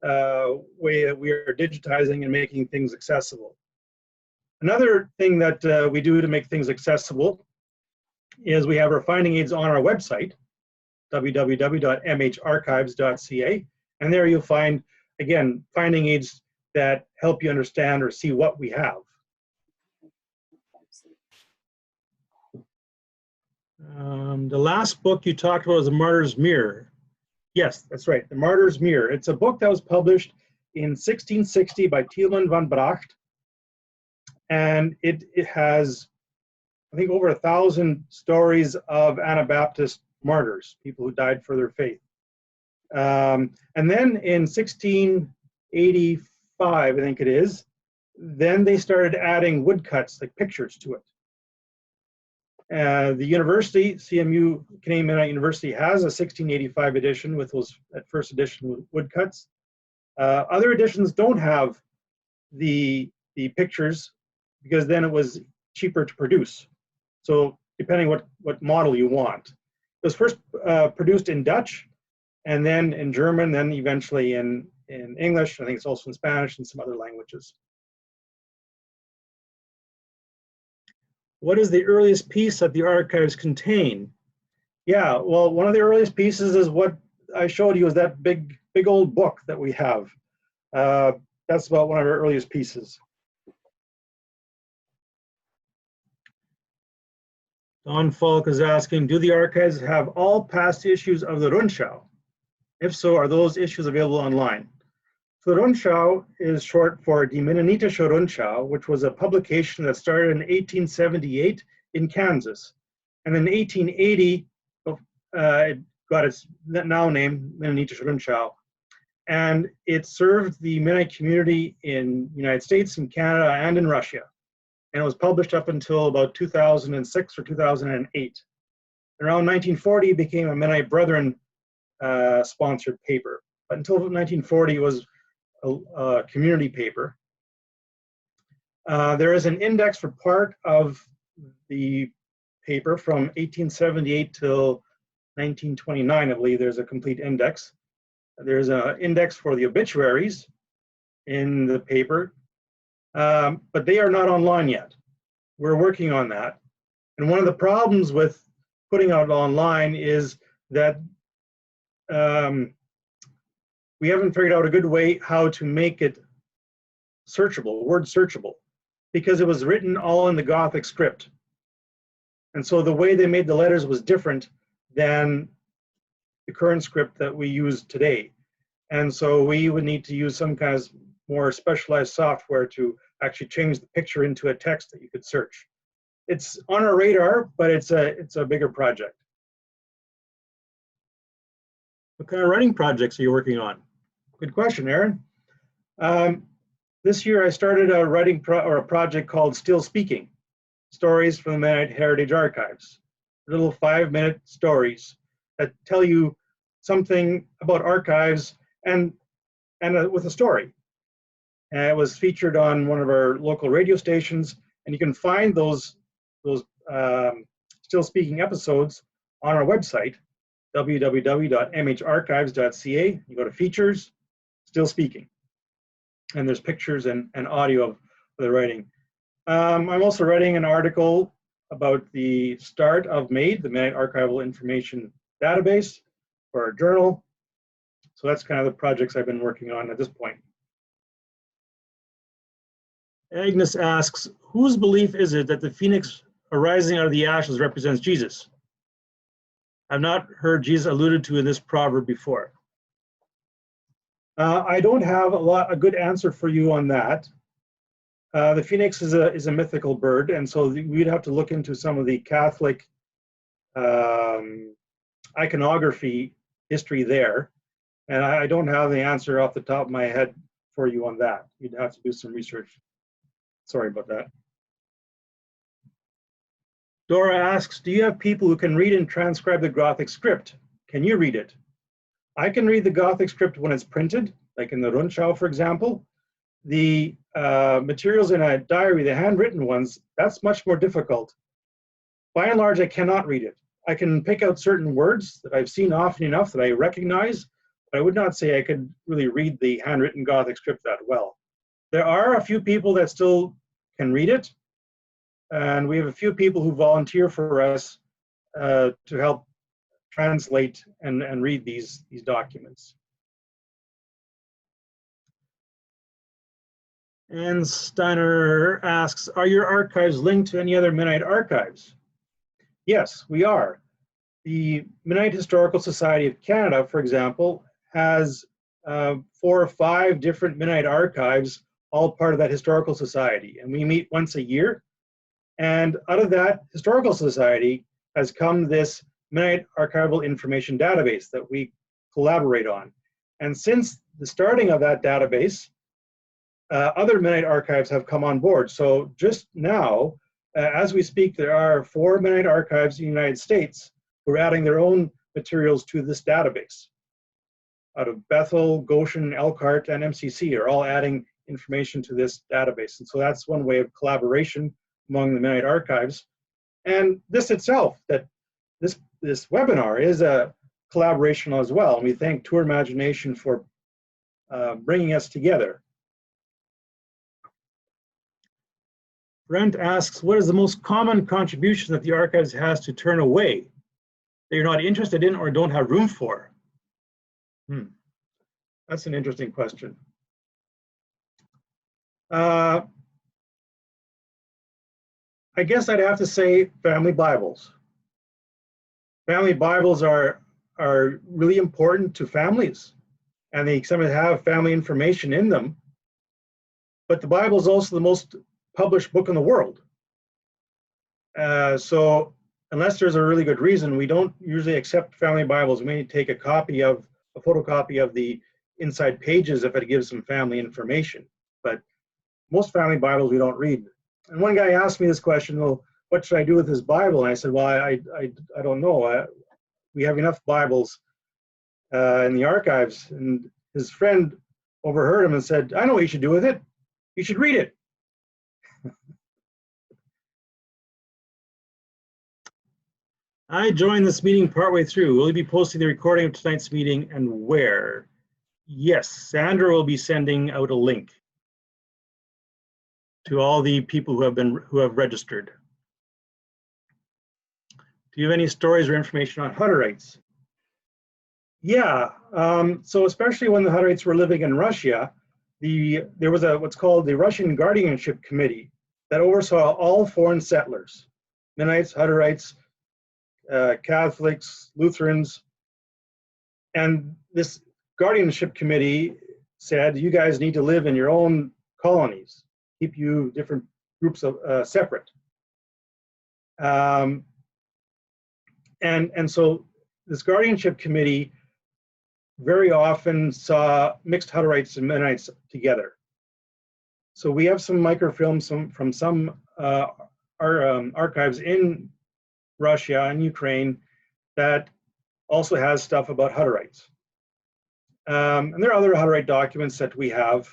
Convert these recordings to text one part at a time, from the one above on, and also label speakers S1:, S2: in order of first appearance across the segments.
S1: way that we are digitizing and making things accessible. Another thing that we do to make things accessible is we have our finding aids on our website, www.mharchives.ca, and there you'll find, again, finding aids that help you understand or see what we have. The last book you talked about was The Martyrs Mirror. Yes, that's right, The Martyrs Mirror. It's a book that was published in 1660 by Thielemann van Bracht, and it has, I think, over 1,000 stories of Anabaptist martyrs, people who died for their faith. And then in 1685, I think it is, then they started adding woodcuts, like pictures, to it. The university, CMU, Canadian Mennonite University, has a 1685 edition with those, that first edition with woodcuts. Other editions don't have the pictures because then it was cheaper to produce. So depending what model you want. It was first produced in Dutch, and then in German, then eventually in English. I think it's also in Spanish and some other languages. What is the earliest piece that the archives contain? Yeah, well, one of the earliest pieces is what I showed you, is that big old book that we have. That's about one of our earliest pieces. Don Falk is asking, do the archives have all past issues of the Rundschau? If so, are those issues available online? So the Rundschau is short for Die Mennonitische Rundschau, which was a publication that started in 1878 in Kansas. And in 1880, it got its now name, Mennonitische Rundschau. And it served the Mennonite community in the United States, in Canada, and in Russia. And it was published up until about 2006 or 2008. Around 1940, it became a Mennonite Brethren sponsored paper. But until 1940, it was a community paper. There is an index for part of the paper from 1878 till 1929, I believe. There's a complete index. There's an index for the obituaries in the paper, but they are not online yet. We're working on that. And one of the problems with putting out online is that we haven't figured out a good way how to make it searchable, word searchable, because it was written all in the Gothic script. And so the way they made the letters was different than the current script that we use today. And so we would need to use some kind of more specialized software to actually change the picture into a text that you could search. It's on our radar, but it's a bigger project. What kind of writing projects are you working on? Good question, Aaron. This year I started a writing a project called Still Speaking, Stories from the Mennonite Heritage Archives. Little 5-minute stories that tell you something about archives and with a story. And it was featured on one of our local radio stations, and you can find those Still Speaking episodes on our website, www.mharchives.ca. You go to features, Still Speaking, and there's pictures and audio of the writing. I'm also writing an article about the start of MAID, the Mennonite Archival Information Database, for our journal. So that's kind of the projects I've been working on at this point. Agnes asks, whose belief is it that the phoenix arising out of the ashes represents Jesus? I've not heard Jesus alluded to in this proverb before. I don't have a good answer for you on that. The phoenix is a mythical bird, and so we'd have to look into some of the Catholic iconography history there. And I don't have the answer off the top of my head for you on that. You'd have to do some research. Sorry about that. Dora asks, do you have people who can read and transcribe the Gothic script? Can you read it? I can read the Gothic script when it's printed, like in the Rundschau, for example. The materials in a diary, the handwritten ones, that's much more difficult. By and large, I cannot read it. I can pick out certain words that I've seen often enough that I recognize, but I would not say I could really read the handwritten Gothic script that well. There are a few people that still can read it, and we have a few people who volunteer for us to help translate and read these documents. And Steiner asks, are your archives linked to any other Mennonite archives? Yes, we are. The Mennonite Historical Society of Canada, for example, has 4 or 5 different Mennonite archives, all part of that historical society. And we meet once a year. And out of that historical society has come this Mennonite archival information database that we collaborate on. And since the starting of that database, other Mennonite archives have come on board. So just now, as we speak, there are 4 Mennonite archives in the United States who are adding their own materials to this database. Out of Bethel, Goshen, Elkhart, and MCC are all adding information to this database. And so that's one way of collaboration among the Mennonite archives. And this itself, that this webinar is a collaboration as well. And we thank Tour Imagination for bringing us together. Brent asks, what is the most common contribution that the archives has to turn away that you're not interested in or don't have room for? That's an interesting question. I guess I'd have to say family Bibles. Family Bibles are really important to families, and they sometimes have family information in them. But the Bible is also the most published book in the world. So unless there's a really good reason, we don't usually accept family Bibles. We may take a photocopy of the inside pages if it gives some family information. But most family Bibles we don't read. And one guy asked me this question, well, what should I do with this Bible? And I said, well, I don't know. We have enough Bibles in the archives. And his friend overheard him and said, I know what you should do with it. You should read it. I joined this meeting partway through. Will you be posting the recording of tonight's meeting and where? Yes, Sandra will be sending out a link to all the people who have registered. Do you have any stories or information on Hutterites? Yeah, so especially when the Hutterites were living in Russia, there was what's called the Russian Guardianship Committee that oversaw all foreign settlers, Mennonites, Hutterites, Catholics, Lutherans, and this Guardianship Committee said, you guys need to live in your own colonies, keep you different groups of separate. And so this Guardianship Committee very often saw mixed Hutterites and Mennonites together. So we have some microfilms from some archives in Russia and Ukraine that also has stuff about Hutterites. And there are other Hutterite documents that we have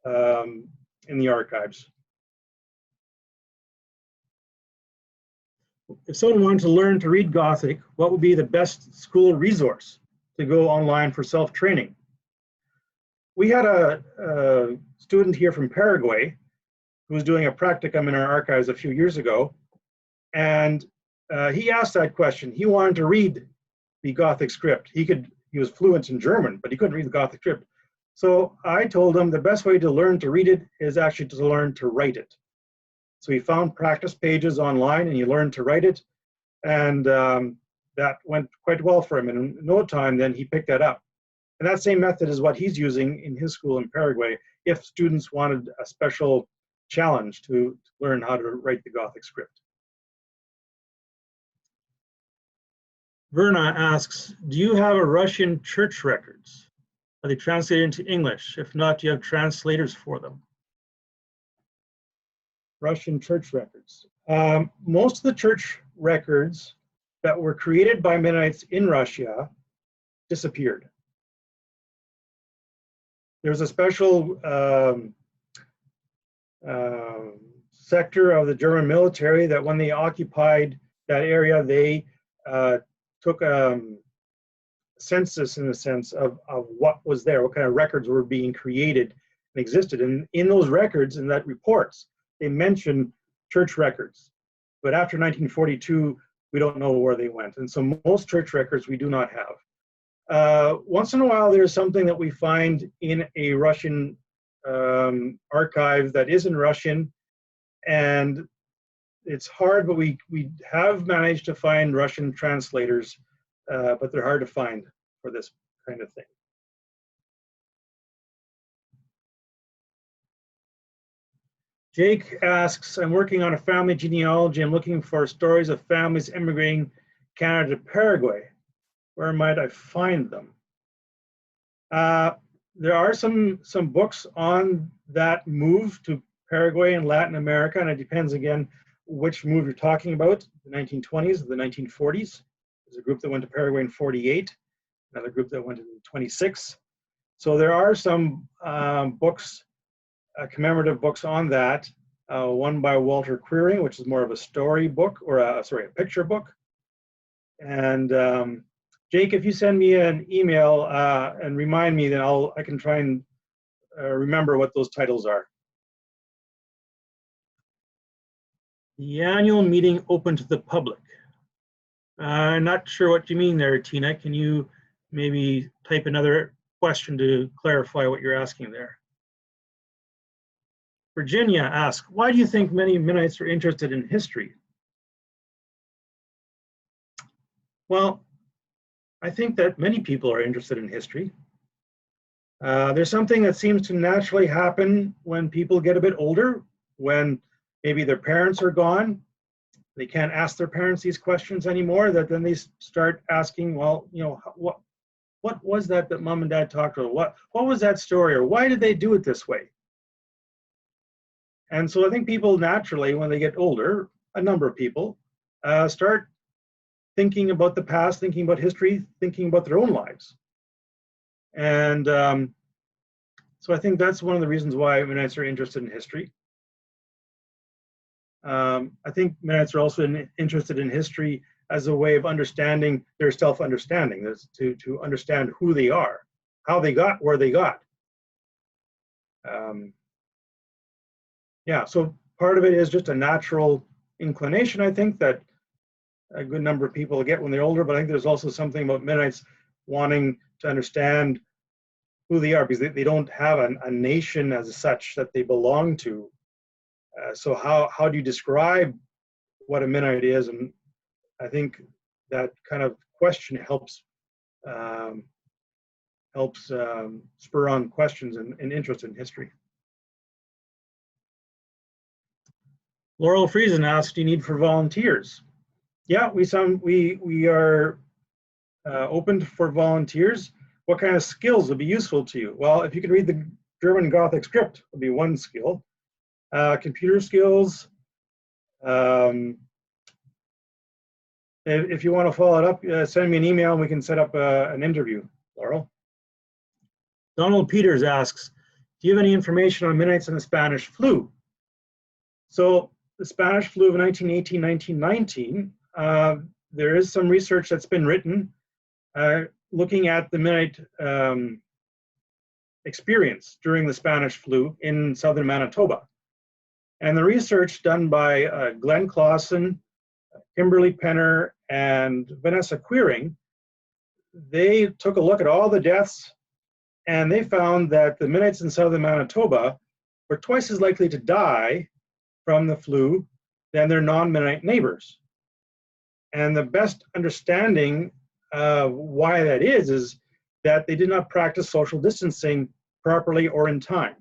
S1: in the archives. If someone wanted to learn to read Gothic, what would be the best school resource to go online for self-training? We had a student here from Paraguay who was doing a practicum in our archives a few years ago, and he asked that question. He wanted to read the Gothic script. He was fluent in German, but he couldn't read the Gothic script. So I told him the best way to learn to read it is actually to learn to write it. So he found practice pages online and he learned to write it, and that went quite well for him. And in no time, then he picked that up. And that same method is what he's using in his school in Paraguay if students wanted a special challenge to learn how to write the Gothic script. Verna asks, do you have a Russian church records? Are they translated into English? If not, do you have translators for them? Russian church records. Most of the church records that were created by Mennonites in Russia disappeared. There's a special sector of the German military that when they occupied that area, they took census in the sense of what was there, what kind of records were being created and existed. And in those records, in that reports, they mention church records. But after 1942, we don't know where they went. And so most church records we do not have. Once in a while, there's something that we find in a Russian archive that is in Russian, and it's hard, but we have managed to find Russian translators, but they're hard to find for this kind of thing. Jake asks, I'm working on a family genealogy. I'm looking for stories of families immigrating Canada to Paraguay. Where might I find them? There are some books on that move to Paraguay and Latin America, and it depends again which move you're talking about, the 1920s or the 1940s. There's a group that went to Paraguay in 48, another group that went in 26. So there are some books, commemorative books on that. One by Walter Queering, which is more of a story book, or a picture book. And Jake, if you send me an email and remind me, then I can try and remember what those titles are. The annual meeting open to the public. I'm not sure what you mean there, Tina. Can you maybe type another question to clarify what you're asking there? Virginia asks, why do you think many Mennonites are interested in history? Well, I think that many people are interested in history. There's something that seems to naturally happen when people get a bit older, when maybe their parents are gone, they can't ask their parents these questions anymore, that then they start asking, well, you know, what was that mom and dad talked about? What was that story, or why did they do it this way? And so I think people naturally, when they get older, a number of people, start thinking about the past, thinking about history, thinking about their own lives. And so I think that's one of the reasons why Mennonites are interested in history. I think Mennonites are also interested in history as a way of understanding their self-understanding, to understand who they are, how they got where they got. Yeah, so part of it is just a natural inclination, I think, that a good number of people get when they're older, but I think there's also something about Mennonites wanting to understand who they are, because they don't have a nation as such that they belong to. So how do you describe what a Mennonite is? And I think that kind of question helps spur on questions and interest in history. Laurel Friesen asked, do you need for volunteers? Yeah, we are open for volunteers. What kind of skills would be useful to you? Well, if you can read the German Gothic script, would be one skill. Computer skills. If you want to follow it up, send me an email and we can set up an interview, Laurel. Donald Peters asks, do you have any information on Mennonites and the Spanish flu? So the Spanish flu of 1918-1919, there is some research that's been written looking at the Mennonite experience during the Spanish flu in southern Manitoba. And the research done by Glenn Clausen, Kimberly Penner, and Vanessa Queering, they took a look at all the deaths, and they found that the Mennonites in southern Manitoba were twice as likely to die from the flu than their non-Mennonite neighbors. And the best understanding of why that is that they did not practice social distancing properly or in time.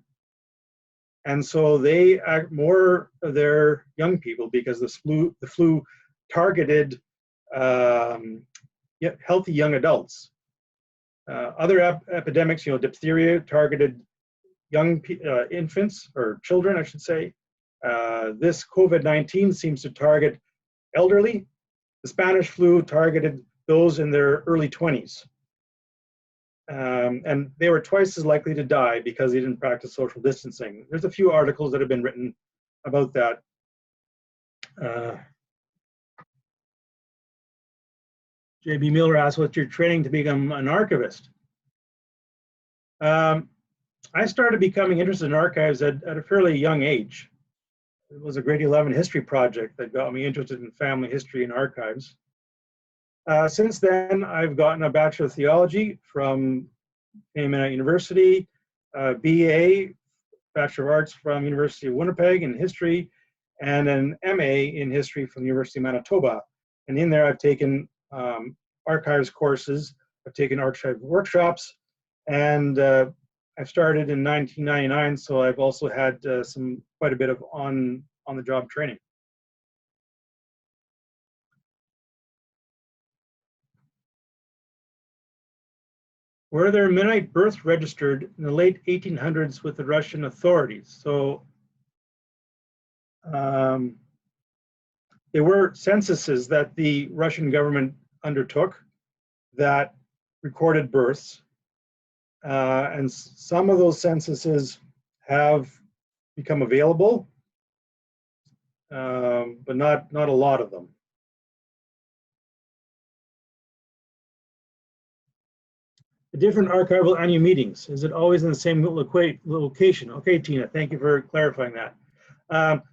S1: And so they act more of their young people, because the flu targeted healthy young adults. Other epidemics, diphtheria targeted young infants, or children, I should say. This COVID-19 seems to target elderly. The Spanish flu targeted those in their early 20s. And they were twice as likely to die because they didn't practice social distancing. There's a few articles that have been written about that. JB Miller asked, what's your training to become an archivist? I started becoming interested in archives at a fairly young age. It was a grade 11 history project that got me interested in family history and archives. Since then, I've gotten a Bachelor of Theology from Mennonite University, BA, Bachelor of Arts from University of Winnipeg in history, and an MA in history from the University of Manitoba. And in there, I've taken archives courses, I've taken archive workshops, and I've started in 1999, so I've also had quite a bit of on-the-job training. Were there Mennonite births registered in the late 1800s with the Russian authorities? So there were censuses that the Russian government undertook that recorded births. And some of those censuses have become available, but not a lot of them. The different archival annual meetings, is it always in the same location? Okay, Tina, thank you for clarifying that.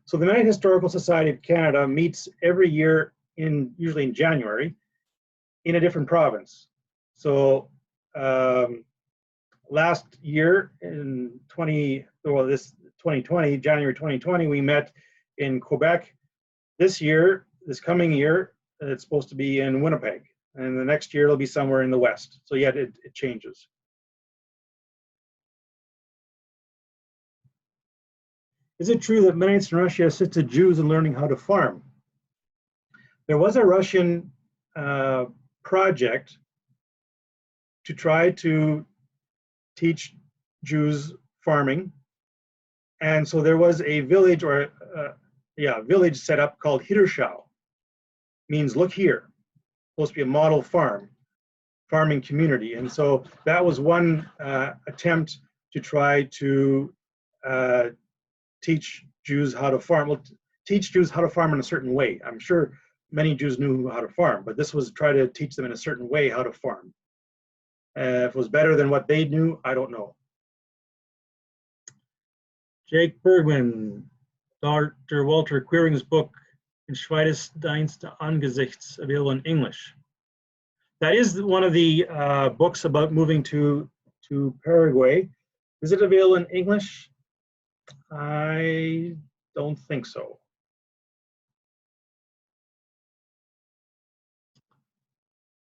S1: So the Mennonite Historical Society of Canada meets every year usually in January in a different province. So last year in 2020, January 2020, we met in Quebec. This coming year, it's supposed to be in Winnipeg. And the next year it'll be somewhere in the West. So yet it changes. Is it true that Mennonites in Russia assisted Jews in learning how to farm? There was a Russian project to try to teach Jews farming. And so there was a village village set up called Chow, means look here, supposed to be a model farming community. And so that was one attempt to try to teach Jews how to farm. Well, teach Jews how to farm in a certain way. I'm sure many Jews knew how to farm, but this was to try to teach them in a certain way how to farm. If it was better than what they knew, I don't know. Jake Bergman, Dr. Walter Quiring's book, In Schweißdienst Angesichts, available in English. That is one of the books about moving to Paraguay. Is it available in English? I don't think so.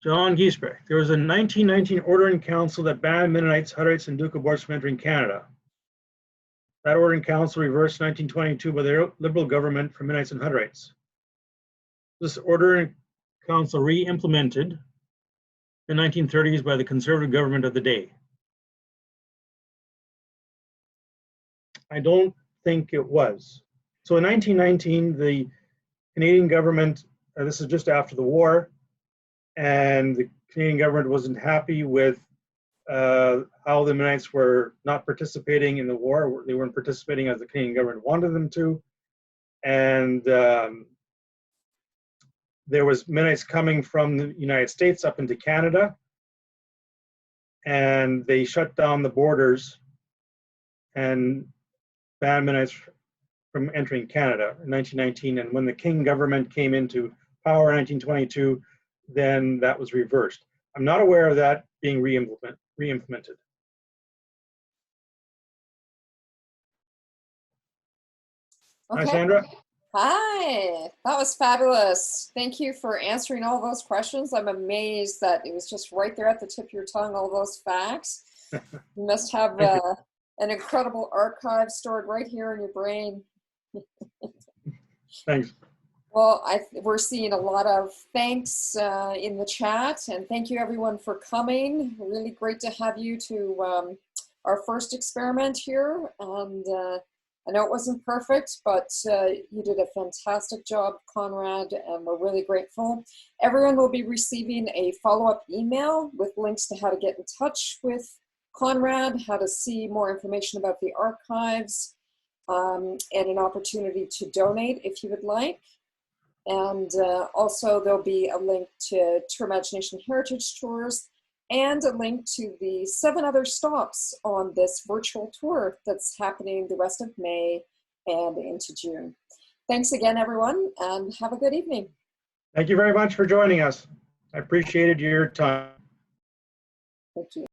S1: John Giesbrecht, there was a 1919 ordering council that banned Mennonites, Hutterites, and Doukhobors from entering Canada. That ordering council reversed in 1922 by the Liberal government for Mennonites and Hutterites. This ordering council re-implemented in the 1930s by the Conservative government of the day. I don't think it was. So in 1919, the Canadian government, this is just after the war, and the Canadian government wasn't happy with how the Mennonites were not participating in the war. They weren't participating as the Canadian government wanted them to. And there was Mennonites coming from the United States up into Canada, and they shut down the borders and banned Mennonites from entering Canada in 1919. And when the King government came into power in 1922, then that was reversed. I'm not aware of that being re-implemented.
S2: Okay.
S1: Hi, Sandra.
S2: Hi, that was fabulous. Thank you for answering all those questions. I'm amazed that it was just right there at the tip of your tongue, all those facts. You must have an incredible archive stored right here in your brain.
S1: Thanks.
S2: Well, we're seeing a lot of thanks in the chat, and thank you everyone for coming. Really great to have you to our first experiment here. And I know it wasn't perfect, but you did a fantastic job, Conrad, and we're really grateful. Everyone will be receiving a follow-up email with links to how to get in touch with Conrad, how to see more information about the archives, and an opportunity to donate if you would like. And also there'll be a link to Tour Imagination Heritage Tours and a link to the 7 other stops on this virtual tour that's happening the rest of May and into June. Thanks again, everyone, and have a good evening.
S1: Thank you very much for joining us. I appreciated your time.
S2: Thank you.